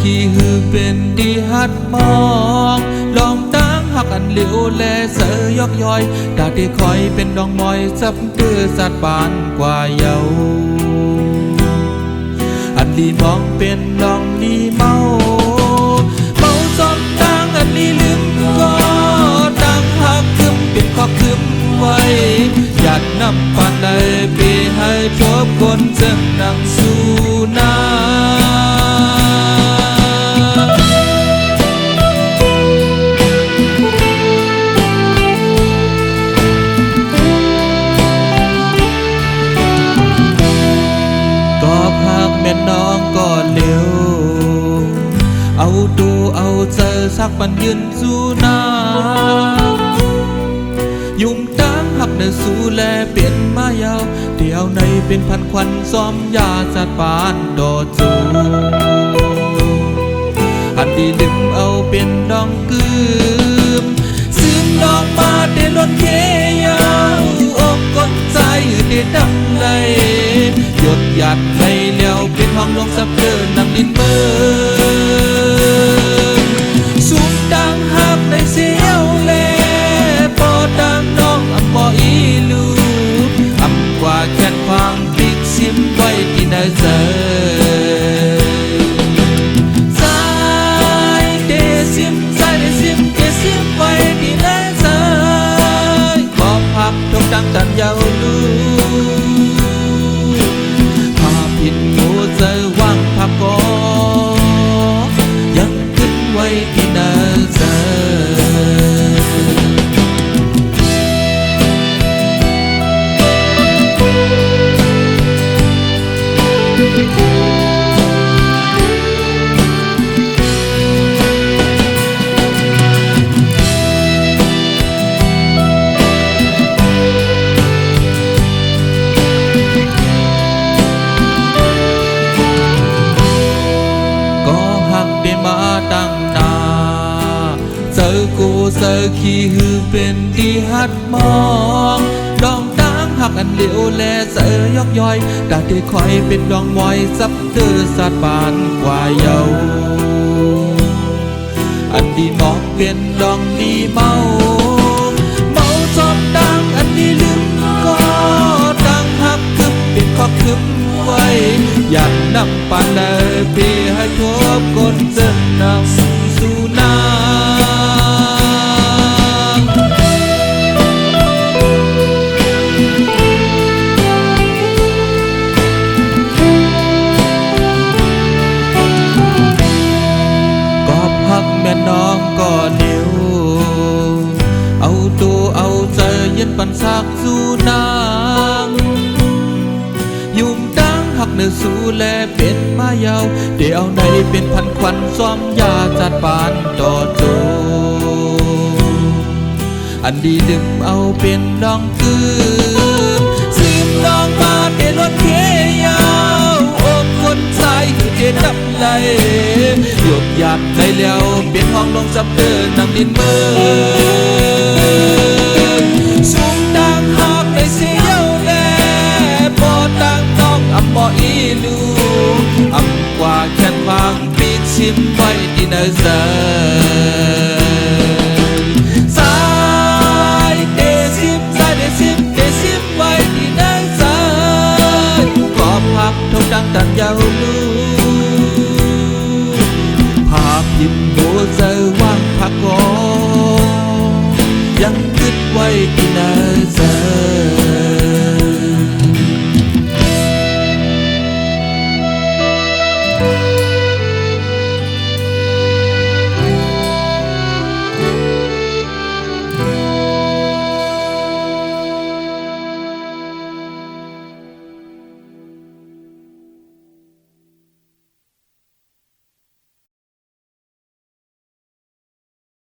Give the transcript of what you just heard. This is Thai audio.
ขี้หือเป็นดีฮัดมองลองตั้งหักอันเหลียวแลเสือยอกย่อยดาที่คอยเป็นดองมอยซับเตือสัตว์บานกว่าเยาอันลีมองเป็นดองดีเมาซอมตั้งอันลีลืมก็ตั้งหักคืมเป็นข้อคืมไว้อยากนำปันเลยไปให้จบคนเส้นนังสู่นาแม่น้องก็เร็วเอาดูเอาเจอสักปันยืนสู่นายุ่งตั้งหักเดินสู่แลเปลี่ยนมายาวเดี๋ยวในเป็นพันควันซ้อมยาสัตว์ปานโดดจูอันดีลืมเอาเป็นดองกืมซื้อดอกมาได้ล้นเคียาวอกกดใจได้ดำไหลหยดหยัดให้เลี้ยวเป็นห้องลงสับเดินนั่งดินเมื่อสูงดังหักในเสียวเล่ปอดังน้องอัมบออีลูอัมกว่าแค่ความปิกซิมไว้ที่นาเจอใจเดซิมใจเดซิมเดซิมไว้ที่นาเจอขอพักทุกดังตันยาวลูผิดโมเจอว่างพับก็ยังขึ้นไว้ที่นาเจอตั้งนาเจอกูเจอขี้หือเป็นดีฮัดมองดองตั้งหักอันเหลียวแลเสือยอกย่อยดาที่คอยเป็นดองมอยซับเตือสัตว์บานกว่าเยาอันดีมองเป็นดองดีเมาจอมดังอันดีลืมก็ดังหักคืมเป็นข้อคืมไว้อยากนำปานเลยไปให้ทบคนเส้นนังสู่นาก็พักแม่น้องก็เดียวเอาตัวเอาใจยันปันสักสู่นางยุ่มตั้งหักเนื้อสู่แลเป็นมายาวเดี๋ยวในเป็นพันควันซ้อมยาจัดปานต่อโจอันดีลืมเอาเป็นดองกืมซึมดองมาเดลดเคียาวอกคนใจคือเจดับไหลหยดหยัดในเลี้ยวเป็นห้องลงซับเดินนั่งดินเมื่อสูงดังหักในเสียวแลปอดังน้องอัมบออีลูอัมกว่าแค่ความปีกชิมไว้ที่นาเจอ